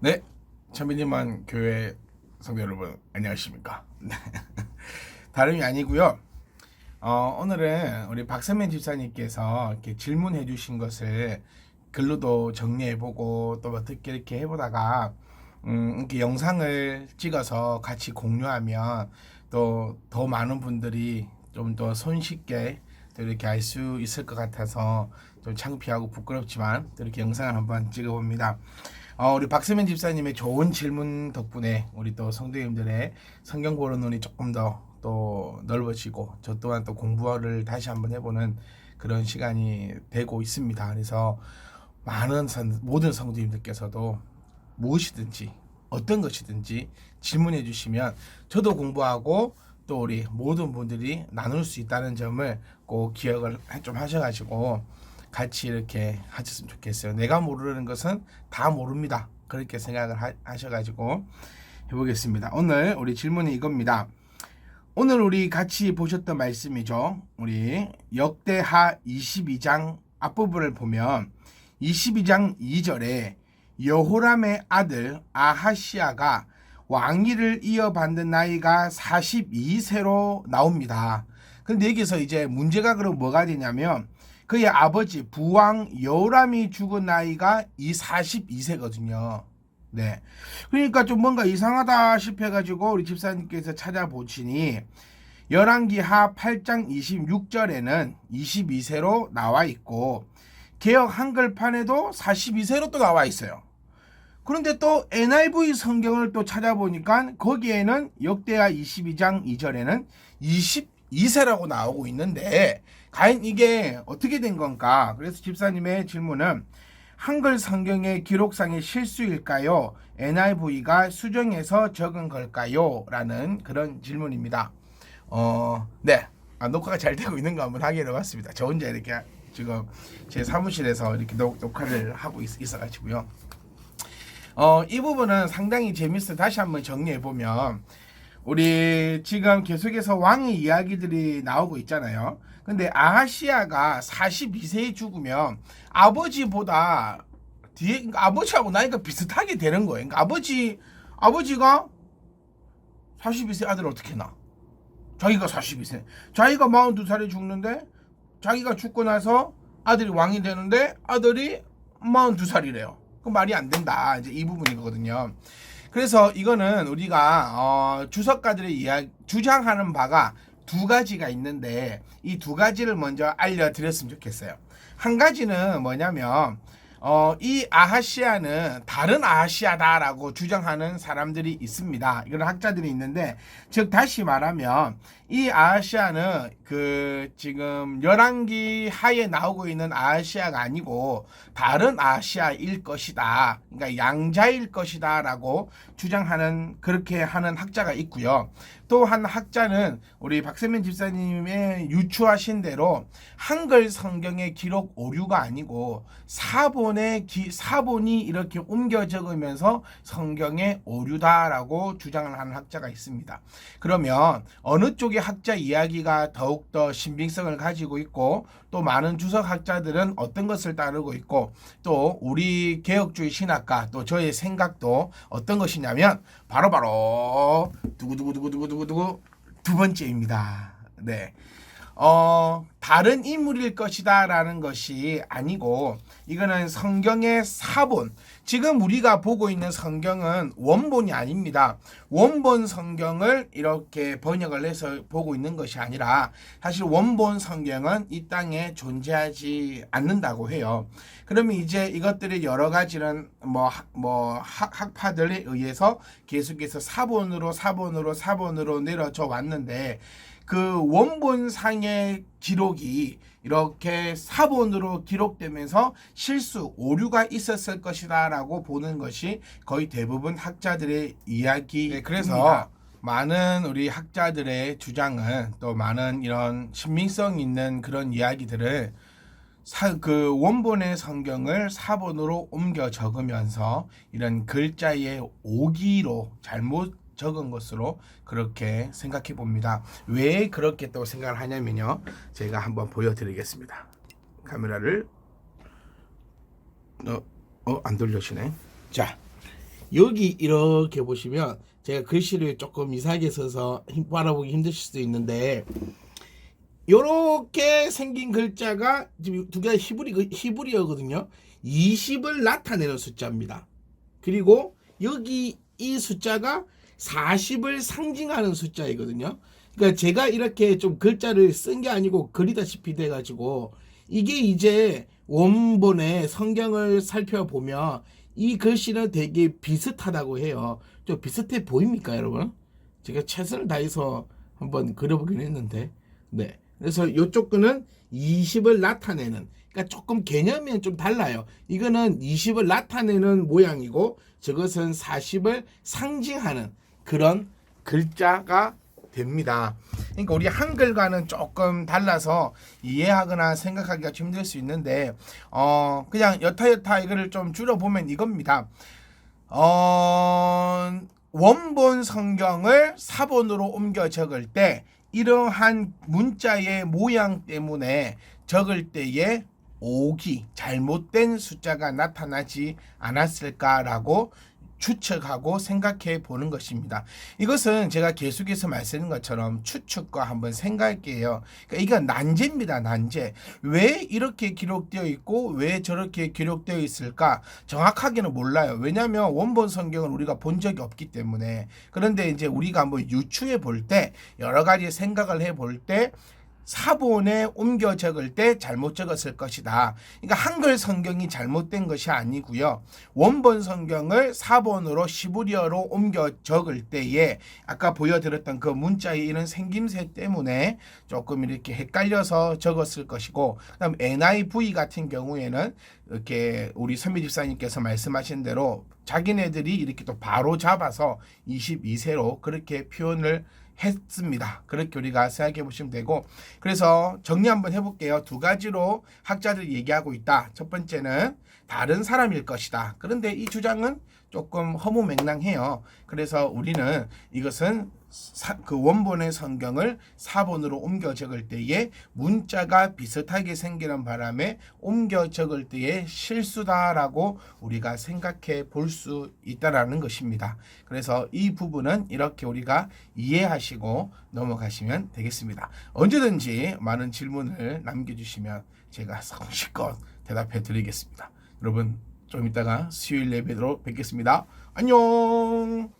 네, 천민님만 교회 성도 여러분 안녕하십니까? 네. 다름이 아니고요. 오늘은 우리 박선민 집사님께서 이렇게 질문해 주신 것을 글로도 정리해보고 또 어떻게 이렇게 해보다가 이렇게 영상을 찍어서 같이 공유하면 또 더 많은 분들이 좀 더 손쉽게 또 이렇게 알 수 있을 것 같아서 좀 창피하고 부끄럽지만 또 이렇게 영상을 한번 찍어봅니다. 우리 박세민 집사님의 좋은 질문 덕분에 우리 또 성도님들의 성경 보는 눈이 조금 더 또 넓어지고 저 또한 또 공부를 다시 한번 해보는 그런 시간이 되고 있습니다. 그래서 모든 성도님들께서도 무엇이든지 어떤 것이든지 질문해 주시면 저도 공부하고 또 우리 모든 분들이 나눌 수 있다는 점을 꼭 기억을 좀 하셔가지고 같이 이렇게 하셨으면 좋겠어요. 내가 모르는 것은 다 모릅니다. 그렇게 생각을 하셔가지고 해보겠습니다. 오늘 우리 질문이 이겁니다. 오늘 우리 같이 보셨던 말씀이죠. 우리 역대하 22장 앞부분을 보면 22장 2절에 여호람의 아들 아하시아가 왕위를 이어받는 나이가 42세로 나옵니다. 근데 여기서 이제 문제가 그럼 뭐가 되냐면 그의 아버지 부왕 여호람이 죽은 나이가 이 42세거든요. 네. 그러니까 좀 뭔가 이상하다 싶어가지고 우리 집사님께서 찾아보시니 열왕기하 8장 26절에는 22세로 나와 있고 개역 한글판에도 42세로 또 나와 있어요. 그런데 또 NIV 성경을 또 찾아보니까 거기에는 역대하 22장 2절에는 22세라고 나오고 있는데 과연 이게 어떻게 된 건가? 그래서 집사님의 질문은 한글 성경의 기록상의 실수일까요? NIV가 수정해서 적은 걸까요? 라는 그런 질문입니다. 네. 녹화가 잘 되고 있는가 한번 확인해 봤습니다. 저 혼자 이렇게 지금 제 사무실에서 이렇게 녹화를 하고 있어가지고요. 이 부분은 상당히 재밌어요. 다시 한번 정리해 보면 우리 지금 계속해서 왕의 이야기들이 나오고 있잖아요. 근데 아하시아가 42세에 죽으면 아버지보다 뒤에 그러니까 아버지하고 나이가 비슷하게 되는 거예요. 그러니까 아버지가 42세 아들 어떻게 낳아? 자기가 42세. 자기가 42살에 죽는데 자기가 죽고 나서 아들이 왕이 되는데 아들이 42살이래요. 그 말이 안 된다. 이제 이 부분이거든요. 그래서 이거는 우리가 주석가들의 이야기 주장하는 바가 두 가지가 있는데 이 두 가지를 먼저 알려드렸으면 좋겠어요. 한 가지는 뭐냐면 이 아하시아는 다른 아하시아다라고 주장하는 사람들이 있습니다. 이런 학자들이 있는데, 즉 다시 말하면 이 아하시아는 그 지금 열왕기 하에 나오고 있는 아하시아가 아니고 다른 아하시아일 것이다. 그러니까 양자일 것이다라고 주장하는 그렇게 하는 학자가 있고요. 또 한 학자는 우리 박세민 집사님의 유추하신 대로 한글 성경의 기록 오류가 아니고 사본이 이렇게 옮겨 적으면서 성경의 오류다라고 주장을 하는 학자가 있습니다. 그러면 어느 쪽의 학자 이야기가 더욱더 신빙성을 가지고 있고 또 많은 주석 학자들은 어떤 것을 따르고 있고 또 우리 개혁주의 신학과 또 저의 생각도 어떤 것이냐면 바로 두구두구두구두구두구 두 번째입니다. 네. 다른 인물일 것이다 라는 것이 아니고 이거는 성경의 사본, 지금 우리가 보고 있는 성경은 원본이 아닙니다. 원본 성경을 이렇게 번역을 해서 보고 있는 것이 아니라 사실 원본 성경은 이 땅에 존재하지 않는다고 해요. 그러면 이제 이것들이 여러 가지는 학파들에 의해서 계속해서 사본으로 내려져 왔는데 그 원본상의 기록이 이렇게 사본으로 기록되면서 실수, 오류가 있었을 것이다 라고 보는 것이 거의 대부분 학자들의 이야기입니다. 네, 그래서 많은 우리 학자들의 주장은 또 많은 이런 신빙성 있는 그런 이야기들을 그 원본의 성경을 사본으로 옮겨 적으면서 이런 글자의 오기로 잘못 적은 것으로 그렇게 생각해 봅니다. 왜 그렇게 또 생각을 하냐면요. 제가 한번 보여드리겠습니다. 카메라를 안 돌려지네. 자, 여기 이렇게 보시면 제가 글씨를 조금 이상하게 써서 바라보기 힘드실 수도 있는데 이렇게 생긴 글자가 지금 두 개가 히브리어거든요. 20을 나타내는 숫자입니다. 그리고 여기 이 숫자가 40을 상징하는 숫자이거든요. 그러니까 제가 이렇게 좀 글자를 쓴 게 아니고 그리다시피 돼가지고 이게 이제 원본의 성경을 살펴보면 이 글씨는 되게 비슷하다고 해요. 좀 비슷해 보입니까, 여러분? 제가 최선을 다해서 한번 그려보긴 했는데, 네. 그래서 이쪽 거는 20을 나타내는, 그러니까 조금 개념이 좀 달라요. 이거는 20을 나타내는 모양이고, 저것은 40을 상징하는 그런 글자가 됩니다. 그러니까 우리 한글과는 조금 달라서 이해하거나 생각하기가 좀 힘들 수 있는데 그냥 여타여타 이거를 좀 줄여보면 이겁니다. 원본 성경을 사본으로 옮겨 적을 때 이러한 문자의 모양 때문에 적을 때에 오기, 잘못된 숫자가 나타나지 않았을까라고 추측하고 생각해 보는 것입니다. 이것은 제가 계속해서 말씀드린 것처럼 추측과 한번 생각할게요. 그러니까 이건 난제입니다. 난제. 왜 이렇게 기록되어 있고 왜 저렇게 기록되어 있을까? 정확하게는 몰라요. 왜냐하면 원본 성경을 우리가 본 적이 없기 때문에. 그런데 이제 우리가 한번 유추해 볼 때 여러 가지 생각을 해 볼 때 사본에 옮겨 적을 때 잘못 적었을 것이다. 그러니까 한글 성경이 잘못된 것이 아니고요. 원본 성경을 사본으로 시브리어로 옮겨 적을 때에 아까 보여드렸던 그 문자의 이런 생김새 때문에 조금 이렇게 헷갈려서 적었을 것이고, 그다음 NIV 같은 경우에는 이렇게 우리 선미 집사님께서 말씀하신 대로 자기네들이 이렇게 또 바로 잡아서 22세로 그렇게 표현을 했습니다. 그렇게 우리가 생각해 보시면 되고, 그래서 정리 한번 해볼게요. 두 가지로 학자들이 얘기하고 있다. 첫 번째는 다른 사람일 것이다. 그런데 이 주장은 조금 허무맹랑해요. 그래서 우리는 이것은 그 원본의 성경을 사본으로 옮겨 적을 때에 문자가 비슷하게 생기는 바람에 옮겨 적을 때에 실수다라고 우리가 생각해 볼 수 있다라는 것입니다. 그래서 이 부분은 이렇게 우리가 이해하시고 넘어가시면 되겠습니다. 언제든지 많은 질문을 남겨주시면 제가 성실껏 대답해 드리겠습니다. 여러분 좀 이따가 수요일 예배로 뵙겠습니다. 안녕.